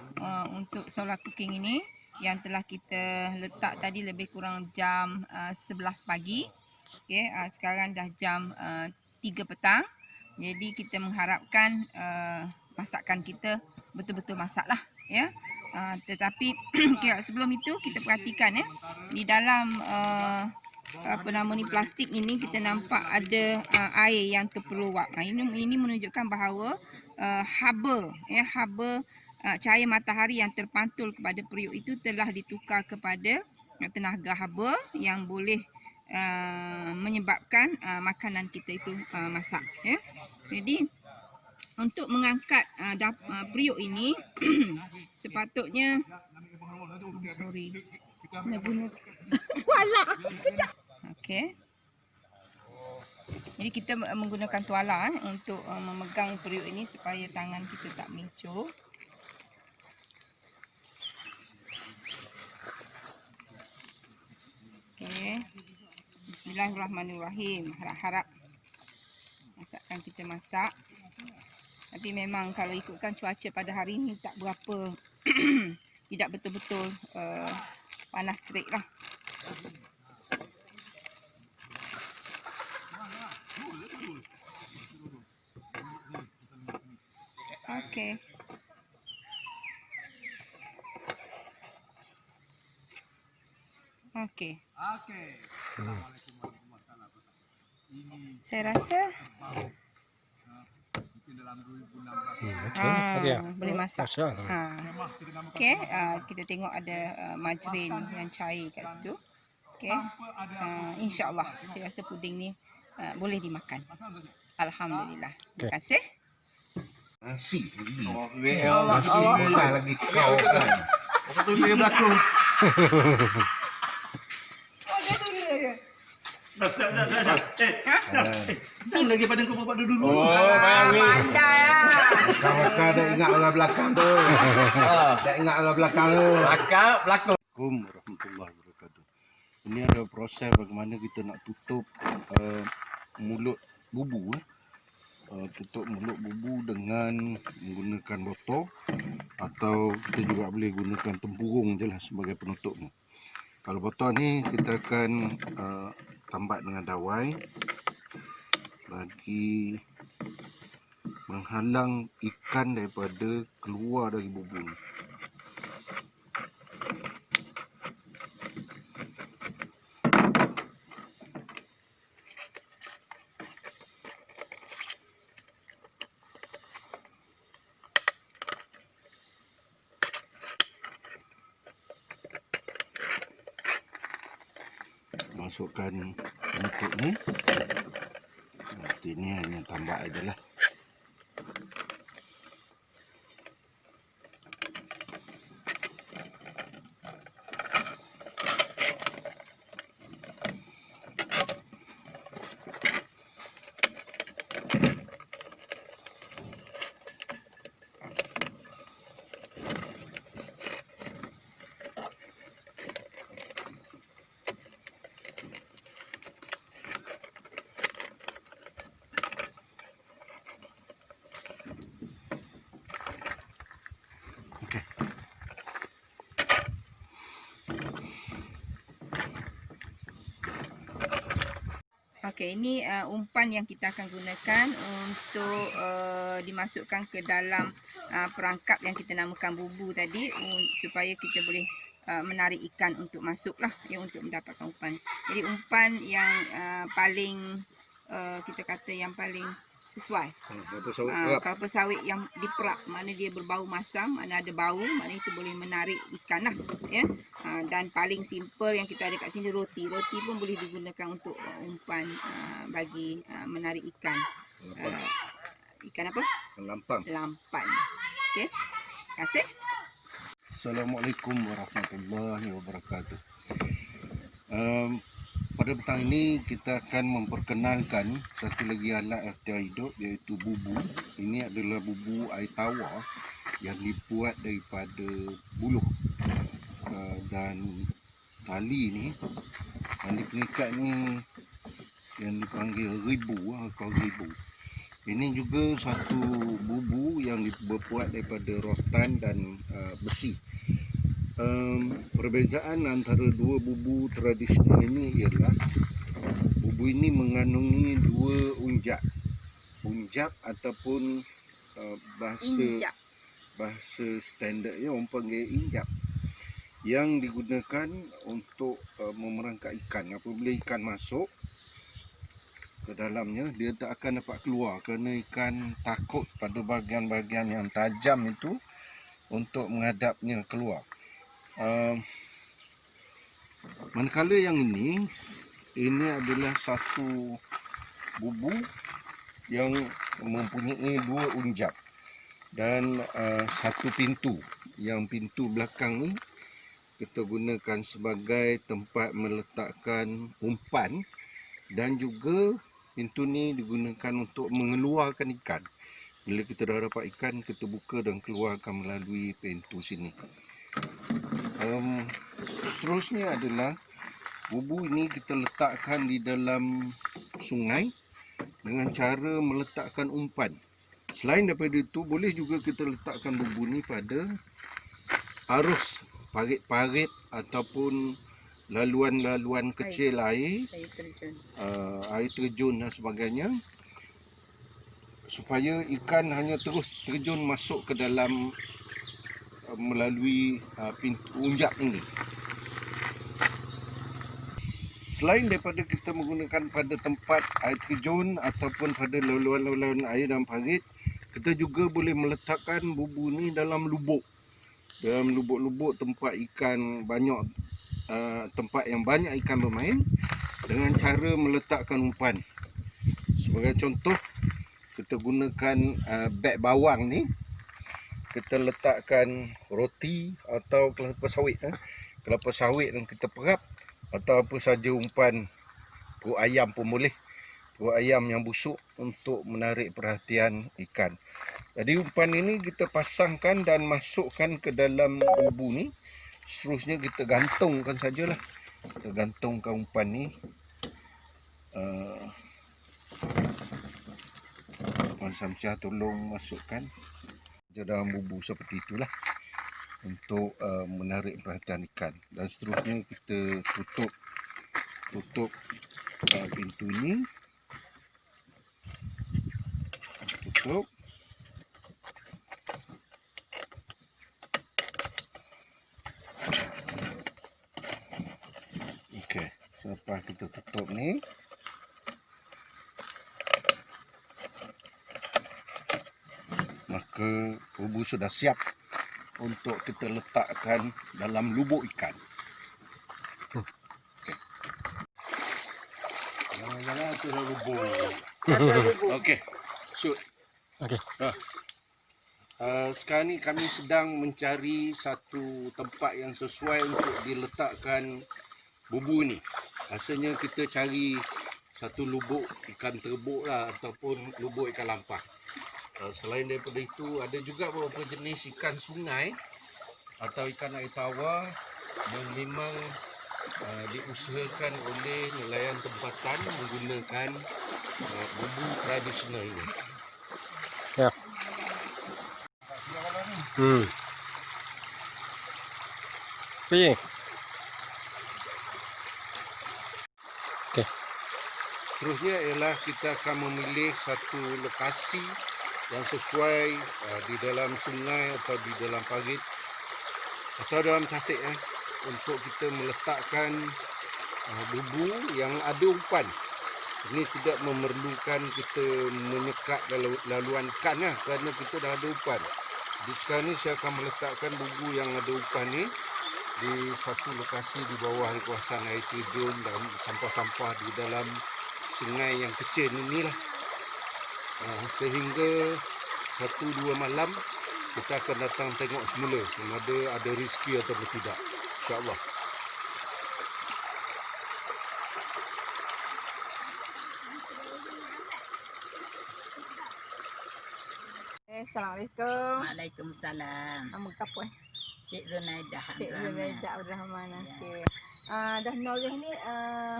untuk solar cooking ini yang telah kita letak tadi lebih kurang jam 11 pagi. Okey, sekarang dah jam 3 petang. Jadi kita mengharapkan masakan kita betul-betul masak lah, ya. Tetapi sebelum itu kita perhatikan di dalam plastik ini kita nampak ada air yang terpeluap. Ini menunjukkan bahawa haba cahaya matahari yang terpantul kepada periuk itu telah ditukar kepada tenaga haba yang boleh menyebabkan makanan kita itu masak, ya. Jadi untuk mengangkat periuk ini sepatutnya nak guna tuala. Okey. Jadi kita menggunakan tuala untuk memegang periuk ini supaya tangan kita tak mencur. Okey. Bismillahirrahmanirrahim. Harap-harap masakan kita masak. Tapi memang kalau ikutkan cuaca pada hari ini tak berapa tidak betul-betul panas terik lah. Okey. Okey. Saya rasa boleh masak. Okey, kita tengok ada margarin yang cair kat situ. Okey. Insya-Allah saya rasa puding ni boleh dimakan. Alhamdulillah. Terima kasih. Nasi lagi. Nasi bukan lagi kau kan. Apa tu dia berlaku? Sin lagi pada kau bapak dulu. Oh, bayangin. Pandai lah. Kau dah ingat orang belakang tu. Dah ingat orang belakang tu. Assalamualaikum warahmatullahi wabarakatuh. Ini ada proses bagaimana kita nak tutup mulut bubu. Tutup mulut bubu dengan menggunakan botol, atau kita juga boleh gunakan tempurung je lah sebagai penutupnya. Kalau botol ni kita akan tambat dengan dawai bagi menghalang ikan daripada keluar dari bubu ni. Masukkan penutup ni. Nanti ni hanya tambah aja lah. Okey, ini umpan yang kita akan gunakan untuk dimasukkan ke dalam perangkap yang kita namakan bubu tadi supaya kita boleh menarik ikan untuk masuklah ya, untuk mendapatkan umpan. Jadi umpan yang paling kita kata yang paling sesuai. Kelapa sawit yang diperak, mana dia berbau masam, mana ada bau, mana itu boleh menarik ikan lah ya. Dan paling simple yang kita ada kat sini roti. Roti pun boleh digunakan untuk umpan bagi menarik ikan. Ikan apa? Lampang. Lampan. Okey. Terima kasih. Assalamualaikum warahmatullahi wabarakatuh. Pada petang ini kita akan memperkenalkan satu lagi alat ikhtiar hidup, iaitu bubu. Ini adalah bubu air tawar yang dibuat daripada buluh dan tali ni yang di pengikat ni yang dipanggil ribu atau ribu. Ini juga satu bubu yang dibuat daripada rotan dan besi. Perbezaan antara dua bubu tradisional ini ialah bubu ini mengandungi dua unjak ataupun bahasa standardnya orang panggil injak, yang digunakan untuk memerangkap ikan. Apabila ikan masuk ke dalamnya, dia tak akan dapat keluar kerana ikan takut pada bahagian-bahagian yang tajam itu untuk menghadapnya keluar. Manakala yang ini adalah satu bubu yang mempunyai dua unjak dan satu pintu. Yang pintu belakang ni kita gunakan sebagai tempat meletakkan umpan, dan juga pintu ni digunakan untuk mengeluarkan ikan. Bila kita dah dapat ikan, kita buka dan keluarkan melalui pintu sini. Seterusnya adalah bubu ini kita letakkan di dalam sungai dengan cara meletakkan umpan. Selain daripada itu, boleh juga kita letakkan bubu ni pada arus parit-parit ataupun laluan-laluan kecil air terjun dan sebagainya, supaya ikan hanya terus terjun masuk ke dalam melalui pintu unjak ini. Selain daripada kita menggunakan pada tempat air terjun ataupun pada laluan-laluan air dan parit, kita juga boleh meletakkan bubu ni dalam lubuk. Dalam lubuk-lubuk tempat ikan banyak, tempat yang banyak ikan bermain, dengan cara meletakkan umpan. Sebagai contoh, kita gunakan beg bawang ni, kita letakkan roti atau kelapa sawit. Kelapa sawit yang kita perap, atau apa saja umpan, perut ayam pun boleh. Perut ayam yang busuk untuk menarik perhatian ikan. Jadi umpan ini kita pasangkan dan masukkan ke dalam bubu ni. Seterusnya kita gantungkan sajalah. Kita gantungkan umpan ni. Puan Samsiah tolong masukkan je dalam bubu seperti itulah untuk menarik perhatian ikan. Dan seterusnya kita tutup pintu ni. Tutup. Okey, lepas kita tutup ni, maka bubu sudah siap untuk kita letakkan dalam lubuk ikan. Okey. Jangan-jangan tu dah lubuk. Okey, shoot. Okey. Sekarang ni kami sedang mencari satu tempat yang sesuai untuk diletakkan bubu ni. Rasanya kita cari satu lubuk ikan terbuk lah, ataupun lubuk ikan lampah. Selain daripada itu, ada juga beberapa jenis ikan sungai atau ikan air tawar yang memang diusahakan oleh nelayan tempatan menggunakan bubu tradisional ini. Ya. Pergi. seterusnya ialah kita akan memilih satu lokasi yang sesuai di dalam sungai atau di dalam parit atau dalam tasik untuk kita meletakkan bubu yang ada umpan. Ini tidak memerlukan kita menyekat laluan kan kerana kita dah ada umpan. Jadi sekarang ni saya akan meletakkan bubu yang ada umpan ni di satu lokasi di bawah kawasan air terjun dan sampah-sampah di dalam sungai yang kecil inilah. Sehingga 1-2 malam kita akan datang tengok semula sama ada rezeki atau tidak, insya-Allah. Assalamualaikum. Waalaikumsalam. Nama apa? Cik Zunaidah. Cik Zunaidah Abdul Rahman. Okey. Dah noreh ni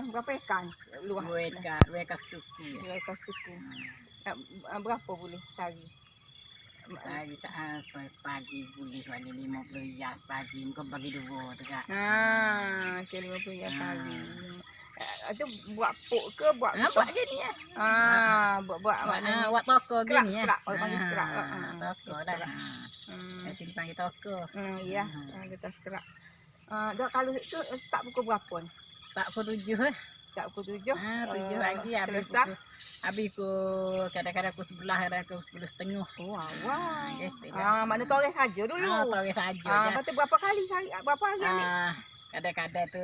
berapa ekar? Luas. 2 ekar suku. 2 ekar suku. Berapa boleh sehari? Sehari pagi boleh wali 50 ya pagi muka bagi 2 tegak. Okey 50 ya sehari. Itu buat pok ke buat Buat gini ya. buat maknanya Buat toko kerak, gini ya. kerak. Orang panggil kerak. Toko dah. Kasi dipanggil toko. Ya, kita kerak. Dah kalau itu start pukul berapa ni? Tak pukul 7 lah. Start pukul 7. 7 pagi habis selesai. Habis ku kadang-kadang ku 11 kadang ku 10.30. Wah. Gitu. Mana toreh saja dulu. Toreh saja. Lepas tu berapa kali sehari? Berapa hari ambil? Kadang-kadang tu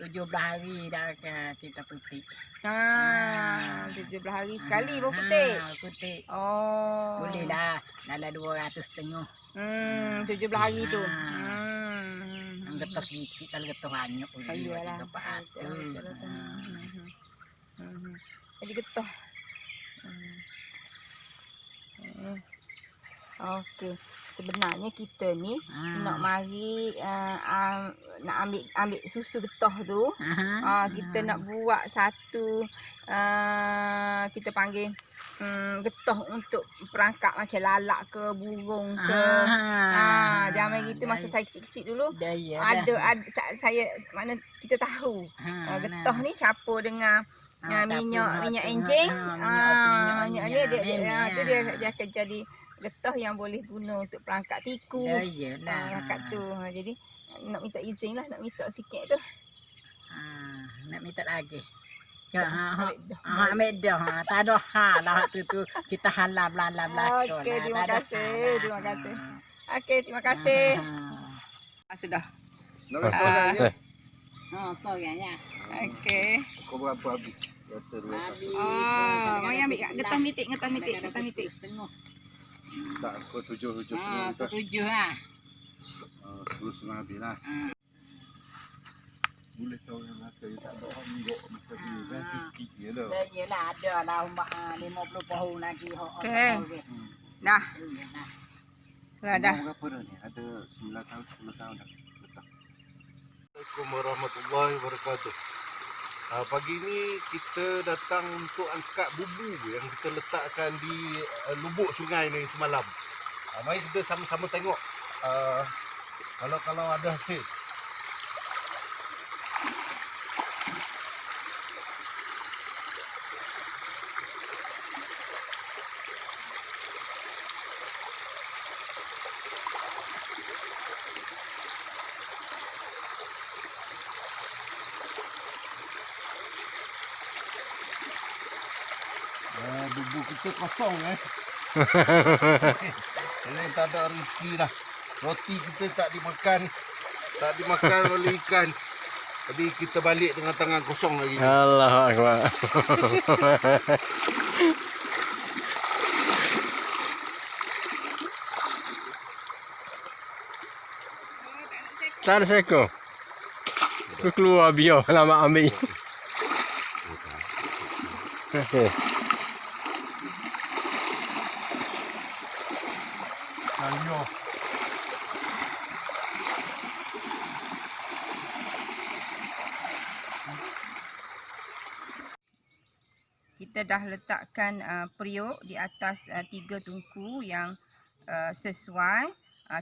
17 hari dah kita petik. 17 hari sekali pun petik. Petik. Oh. Boleh lah. Dalam 200.5. 17 hari tu. Getah sikit kalau getah banyak boleh. Iyalah. Jadi getah. Okey. Sebenarnya kita ni nak mari nak ambil susu getah tu. Kita nak buat satu kita panggil getah untuk perangkap macam lalak ke burung ke. Zaman gitu masa saya kecil-kecil dulu ada saya mana kita tahu getah ni campur dengan minyak enjing. Minyak ni dia akan jadi getah yang boleh guna untuk perangkap tiku. Perangkap tu. Jadi nak minta izin lah, nak minta sikit tu. Nak minta lagi. Ambil dah. Tak ada hal lah tu kita halal belakang. Okey, terima kasih. Terima kasih. Okey, terima kasih. Sudah. Nak rasa ya? Sorangnya. Okey. Kau berapa habis? Rasa 2 ekar. Mari ambil getah mitik. Tak, kau 7 7 lah. 10 habis lah. Boleh tahu yang rasa tak ada orang minggok macam ni kan sikit je lah. Yelah ada lah umbak 50 pohon lagi. Okey. Dah. Dah. Berapa dah ni? Ada 9 tahun, 10 tahun dah. Assalamualaikum warahmatullahi wabarakatuh. Pagi ni kita datang untuk angkat bubu yang kita letakkan di lubuk sungai ni semalam. Mari kita sama-sama tengok kalau ada hasil. Bubu kita kosong Ini tak ada rezeki dah. Roti kita tak dimakan oleh ikan. Jadi kita balik dengan tangan kosong lagi. Allahu Akbar. Tak ada seekor. Aku keluar biar lama ambil. Okey. Ayo. Kita dah letakkan periuk di atas 3 tungku yang sesuai.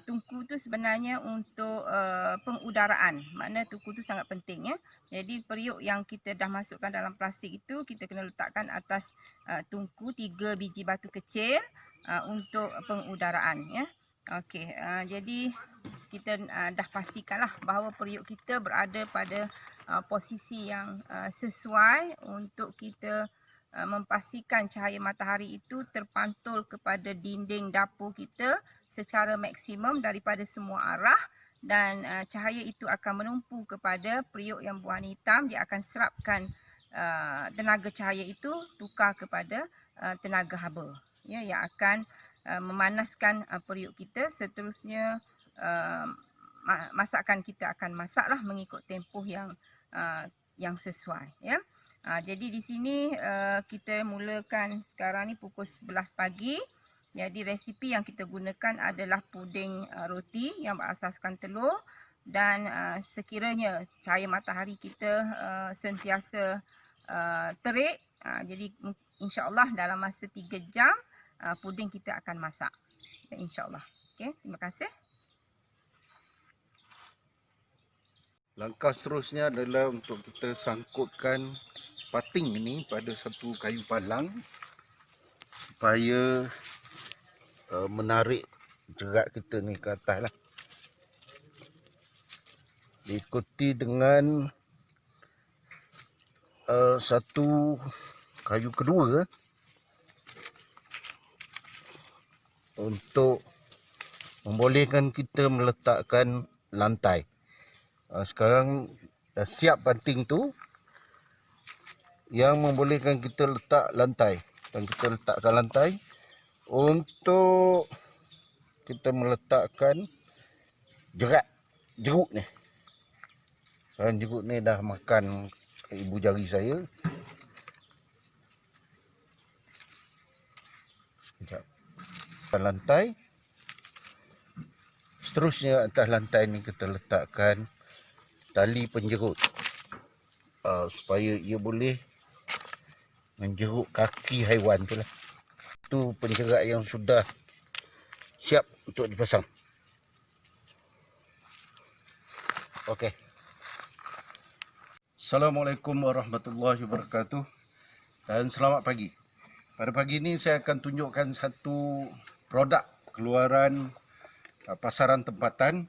Tungku tu sebenarnya untuk pengudaraan. Makna tungku tu sangat penting ya. Jadi periuk yang kita dah masukkan dalam plastik itu kita kena letakkan atas tungku 3 biji batu kecil untuk pengudaraan ya. Okey, jadi kita dah pastikanlah bahawa periuk kita berada pada posisi yang sesuai untuk kita memastikan cahaya matahari itu terpantul kepada dinding dapur kita secara maksimum daripada semua arah, dan cahaya itu akan menumpu kepada periuk yang berwarna hitam. Dia akan serapkan tenaga cahaya itu tukar kepada tenaga haba ya, yang akan memanaskan periuk kita. Seterusnya masakan kita akan masaklah mengikut tempoh yang sesuai ya. Jadi di sini kita mulakan sekarang ni pukul 11 pagi. Jadi resipi yang kita gunakan adalah puding roti yang berasaskan telur, dan sekiranya cahaya matahari kita sentiasa terik, jadi insya-Allah dalam masa 3 jam puding kita akan masak. Insya-Allah. Okey, terima kasih. Langkah seterusnya adalah untuk kita sangkutkan pating ini pada satu kayu palang supaya menarik jerat kita ni ke atas lah. Diikuti dengan satu kayu kedua untuk membolehkan kita meletakkan lantai. Sekarang dah siap pating tu yang membolehkan kita letak lantai, dan kita letakkan lantai untuk kita meletakkan jeruk ni. Sekarang jeruk ni dah makan ibu jari saya. Sekejap. Lantai. Seterusnya atas lantai ni kita letakkan tali penjerut supaya ia boleh menjerut kaki haiwan tu lah. Itu penjerat yang sudah siap untuk dipasang. Okey. Assalamualaikum warahmatullahi wabarakatuh dan selamat pagi. Pada pagi ini saya akan tunjukkan satu produk keluaran pasaran tempatan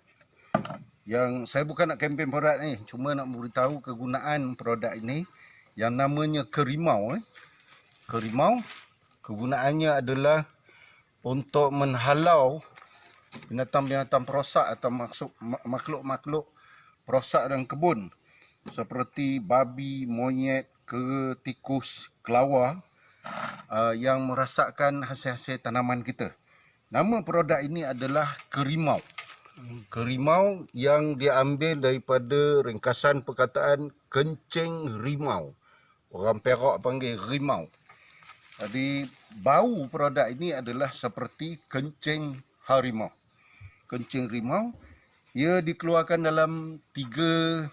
yang saya bukan nak kempen produk ni, cuma nak beritahu kegunaan produk ini yang namanya kerimau. Kerimau kegunaannya adalah untuk menghalau binatang-binatang perosak atau makhluk-makhluk perosak dalam kebun seperti babi, monyet, tikus, kelawar yang merasakkan hasil-hasil tanaman kita. Nama produk ini adalah kerimau. Kerimau yang diambil daripada ringkasan perkataan kencing rimau. Orang Perak panggil rimau. Jadi bau produk ini adalah seperti kencing harimau. Kencing rimau, ia dikeluarkan dalam tiga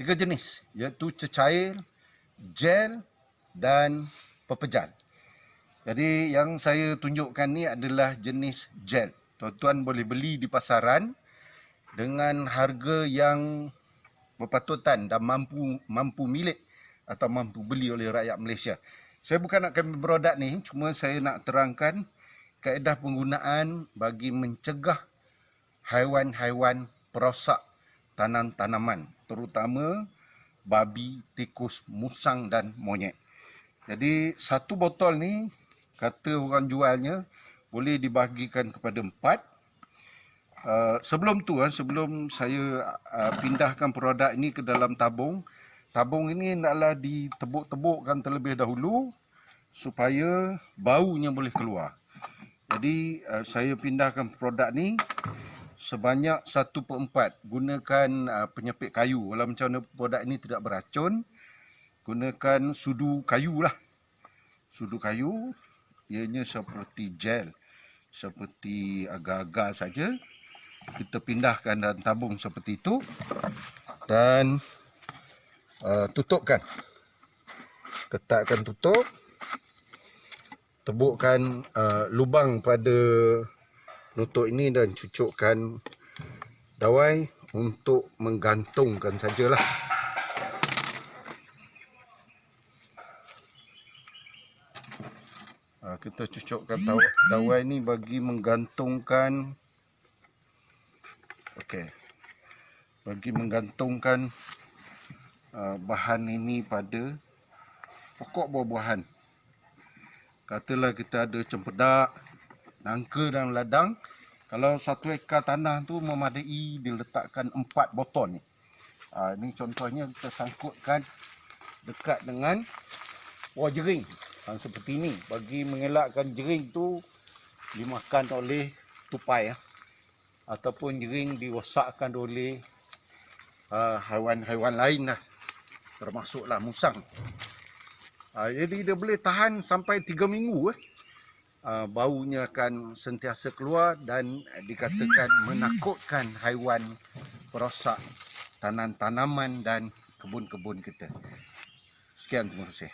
jenis, iaitu cecair, gel dan pepejal. Jadi yang saya tunjukkan ni adalah jenis gel. Tuan-tuan boleh beli di pasaran dengan harga yang berpatutan dan mampu milik atau mampu beli oleh rakyat Malaysia. Saya bukan nak kembali produk ni, cuma saya nak terangkan kaedah penggunaan bagi mencegah haiwan-haiwan perosak tanaman, terutama babi, tikus, musang dan monyet. Jadi satu botol ni kata orang jualnya boleh dibahagikan kepada 4. Sebelum sebelum saya pindahkan produk ini ke dalam tabung ini hendaklah ditebuk-tebukkan terlebih dahulu supaya baunya boleh keluar. Jadi saya pindahkan produk ni sebanyak 1/4. Gunakan penyepit kayu. Walau macam mana produk ini tidak beracun, gunakan sudu kayu lah. Sudu kayu, ianya seperti gel, seperti agar-agar saja. Kita pindahkan dalam tabung seperti itu dan tutupkan. Ketatkan tutup. Tebukkan lubang pada nutuk ini dan cucukkan dawai untuk menggantungkan sajalah. Kita cucukkan dawai ni bagi menggantungkan, bagi menggantungkan bahan ini pada pokok buah-buahan. Katalah kita ada cempedak, nangka dan ladang. Kalau 1 ekar tanah tu memadai diletakkan 4 boton ni. Ini contohnya kita sangkutkan dekat dengan buah jering. Seperti ini bagi mengelakkan jering tu dimakan oleh tupai ataupun jering dirosakkan oleh haiwan-haiwan lain lah, termasuklah musang. Jadi dia boleh tahan sampai 3 minggu. Baunya akan sentiasa keluar dan dikatakan menakutkan haiwan perosak tanaman dan kebun-kebun kita. Sekian, terima kasih.